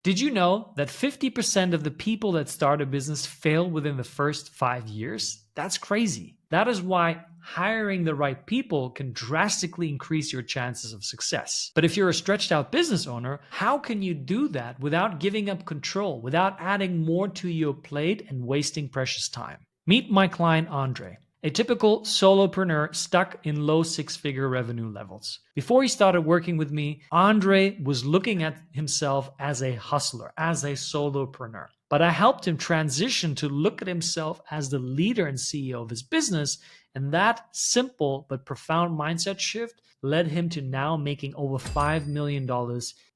Did you know that 50% of the people that start a business fail within the first 5 years? That's crazy. That is why hiring the right people can drastically increase your chances of success. But if you're a stretched out business owner, how can you do that without giving up control, without adding more to your plate and wasting precious time? Meet my client, Andre. A typical solopreneur stuck in low six-figure revenue levels. Before he started working with me, Andre was looking at himself as a hustler, as a solopreneur. But I helped him transition to look at himself as the leader and CEO of his business, and that simple but profound mindset shift led him to now making over $5 million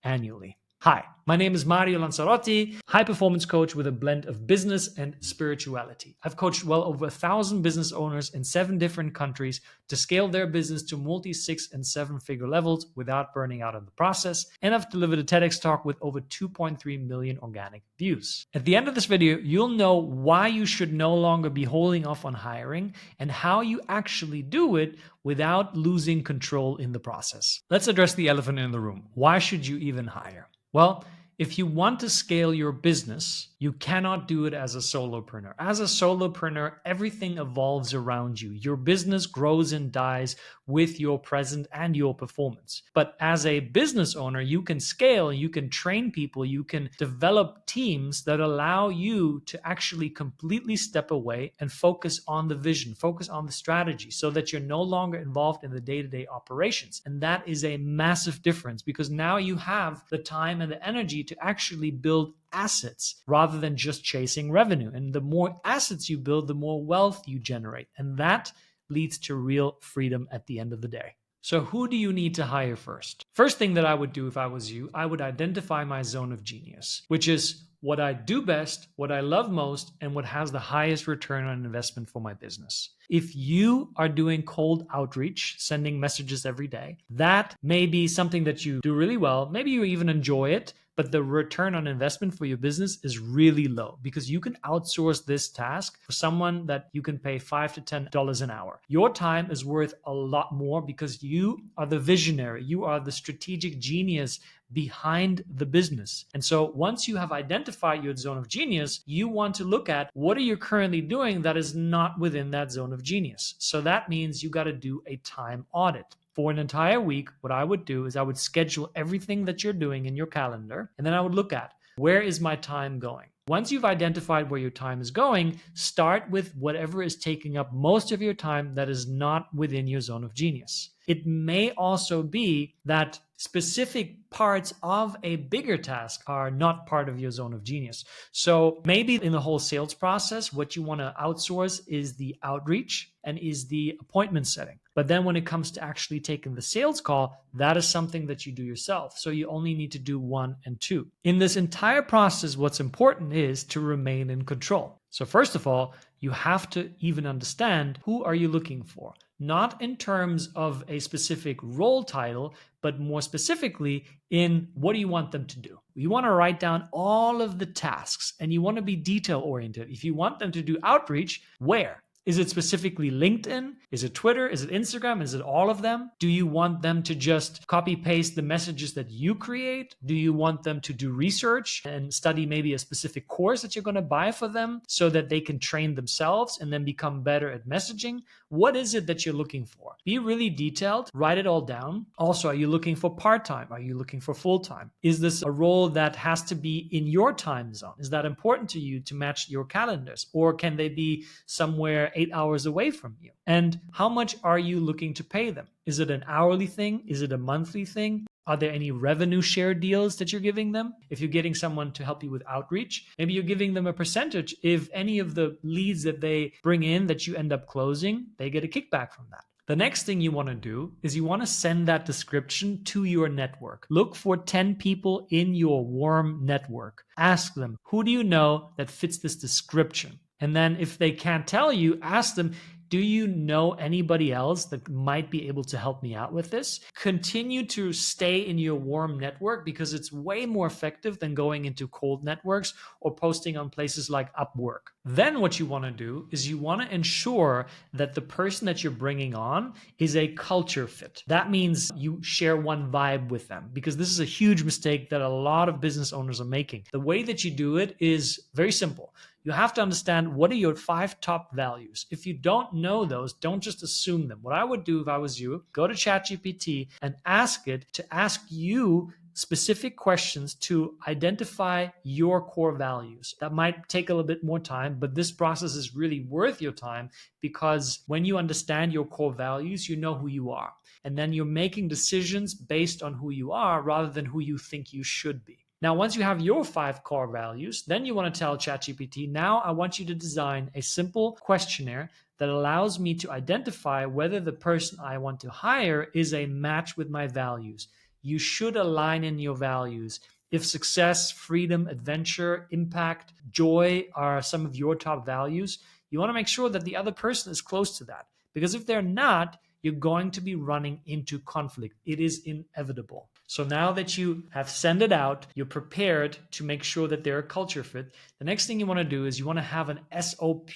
annually. Hi, my name is Mario Lanzarotti, high performance coach with a blend of business and spirituality. I've coached well over 1,000 business owners in 7 different countries to scale their business to multi 6 and 7 figure levels without burning out in the process. And I've delivered a TEDx talk with over 2.3 million organic views. At the end of this video, you'll know why you should no longer be holding off on hiring and how you actually do it without losing control in the process. Let's address the elephant in the room. Why should you even hire? Well, if you want to scale your business, you cannot do it as a solopreneur. As a solopreneur, everything evolves around you. Your business grows and dies with your present and your performance. But as a business owner, you can scale, you can train people, you can develop teams that allow you to actually completely step away and focus on the vision, focus on the strategy, so that you're no longer involved in the day-to-day operations. And that is a massive difference because now you have the time and the energy to actually build assets rather than just chasing revenue. And the more assets you build, the more wealth you generate. And that leads to real freedom at the end of the day. So who do you need to hire first? First thing that I would do if I was you, I would identify my zone of genius, which is what I do best, what I love most, and what has the highest return on investment for my business. If you are doing cold outreach, sending messages every day, that may be something that you do really well. Maybe you even enjoy it, but the return on investment for your business is really low because you can outsource this task for someone that you can pay $5 to $10 an hour. Your time is worth a lot more because you are the visionary. You are the strategic genius behind the business. And so once you have identified your zone of genius, you want to look at what are you currently doing that is not within that zone of genius. So that means you got to do a time audit. For an entire week, what I would do is I would schedule everything that you're doing in your calendar, and then I would look at where is my time going. Once you've identified where your time is going, start with whatever is taking up most of your time that is not within your zone of genius. It may also be that specific parts of a bigger task are not part of your zone of genius. So maybe in the whole sales process, what you want to outsource is the outreach and is the appointment setting. But then when it comes to actually taking the sales call, that is something that you do yourself. So you only need to do 1 and 2. In this entire process, what's important is to remain in control. So first of all, you have to even understand who are you looking for? Not in terms of a specific role title, but more specifically in what do you want them to do? You want to write down all of the tasks and you want to be detail oriented. If you want them to do outreach, where? Is it specifically LinkedIn? Is it Twitter? Is it Instagram? Is it all of them? Do you want them to just copy paste the messages that you create? Do you want them to do research and study maybe a specific course that you're going to buy for them so that they can train themselves and then become better at messaging? What is it that you're looking for? Be really detailed, write it all down. Also, are you looking for part-time? Are you looking for full-time? Is this a role that has to be in your time zone? Is that important to you to match your calendars? Or can they be somewhere 8 hours away from you? And how much are you looking to pay them? Is it an hourly thing? Is it a monthly thing? Are there any revenue share deals that you're giving them? If you're getting someone to help you with outreach, maybe you're giving them a percentage. If any of the leads that they bring in that you end up closing, they get a kickback from that. The next thing you want to do is you want to send that description to your network. Look for 10 people in your warm network. Ask them, who do you know that fits this description? And then if they can't tell you, ask them, Do you know anybody else that might be able to help me out with this? Continue to stay in your warm network because it's way more effective than going into cold networks or posting on places like Upwork. Then what you want to do is you want to ensure that the person that you're bringing on is a culture fit. That means you share one vibe with them, because this is a huge mistake that a lot of business owners are making. The way that you do it is very simple. You have to understand, what are your 5 top values. If you don't know those, don't just assume them. What I would do if I was you, go to ChatGPT and ask it to ask you specific questions to identify your core values. That might take a little bit more time, but this process is really worth your time, because when you understand your core values, you know who you are. And then you're making decisions based on who you are rather than who you think you should be. Now, once you have your 5 core values, then you want to tell ChatGPT, now I want you to design a simple questionnaire that allows me to identify whether the person I want to hire is a match with my values. You should align in your values. If success, freedom, adventure, impact, joy are some of your top values, you want to make sure that the other person is close to that. Because if they're not, you're going to be running into conflict. It is inevitable. So now that you have sent it out, you're prepared to make sure that they're a culture fit. The next thing you want to do is you want to have an SOP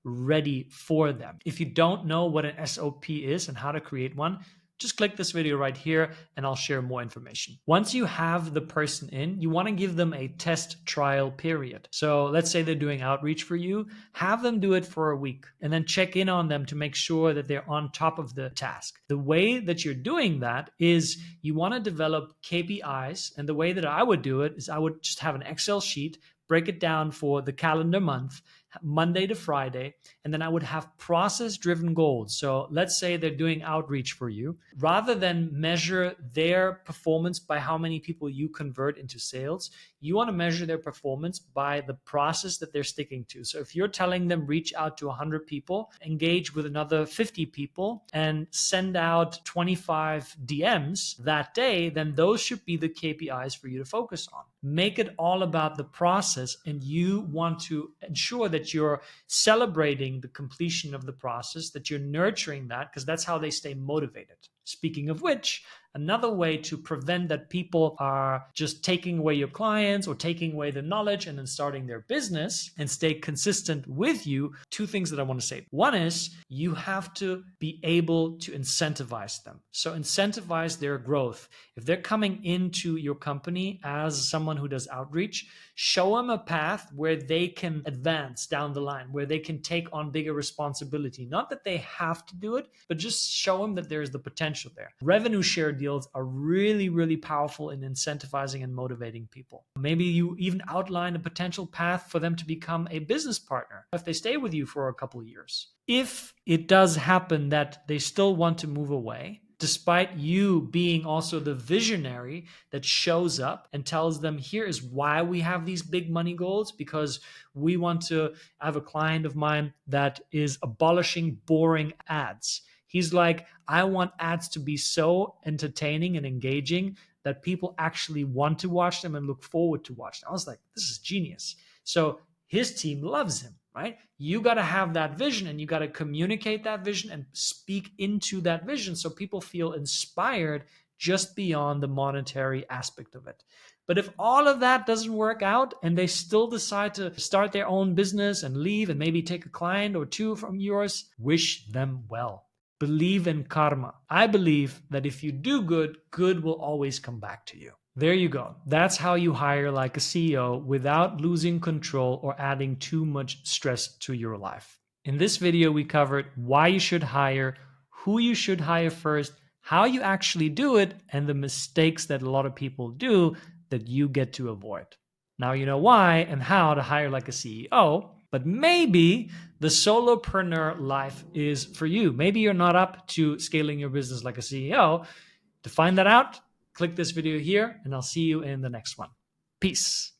ready for them. If you don't know what an SOP is and how to create one, just click this video right here and I'll share more information. Once you have the person in, you want to give them a test trial period. So let's say they're doing outreach for you, have them do it for a week and then check in on them to make sure that they're on top of the task. The way that you're doing that is you want to develop KPIs. And the way that I would do it is I would just have an Excel sheet, break it down for the calendar month, Monday to Friday, and then I would have process-driven goals. So let's say they're doing outreach for you. Rather than measure their performance by how many people you convert into sales, you want to measure their performance by the process that they're sticking to. So if you're telling them reach out to 100 people, engage with another 50 people, and send out 25 DMs that day, then those should be the KPIs for you to focus on. Make it all about the process, and you want to ensure that you're celebrating the completion of the process, that you're nurturing that, because that's how they stay motivated. Speaking of which, another way to prevent that people are just taking away your clients or taking away the knowledge and then starting their business and stay consistent with you, 2 things that I want to say. One is you have to be able to incentivize them. So incentivize their growth. If they're coming into your company as someone who does outreach, show them a path where they can advance down the line, where they can take on bigger responsibility. Not that they have to do it, but just show them that there's the potential there. Revenue share deals are really, really powerful in incentivizing and motivating people. Maybe you even outline a potential path for them to become a business partner if they stay with you for a couple of years. If it does happen that they still want to move away, despite you being also the visionary that shows up and tells them, here is why we have these big money goals, because we want to have a client of mine that is abolishing boring ads. He's like, I want ads to be so entertaining and engaging that people actually want to watch them and look forward to watch them. I was like, this is genius. So his team loves him, right? You got to have that vision and you got to communicate that vision and speak into that vision so people feel inspired just beyond the monetary aspect of it. But if all of that doesn't work out and they still decide to start their own business and leave and maybe take a client or 2 from yours, wish them well. Believe in karma. I believe that if you do good, good will always come back to you. There you go. That's how you hire like a CEO without losing control or adding too much stress to your life. In this video, we covered why you should hire, who you should hire first, how you actually do it, and the mistakes that a lot of people do that you get to avoid. Now you know why and how to hire like a CEO. But maybe the solopreneur life is for you. Maybe you're not up to scaling your business like a CEO. To find that out, click this video here, and I'll see you in the next one. Peace.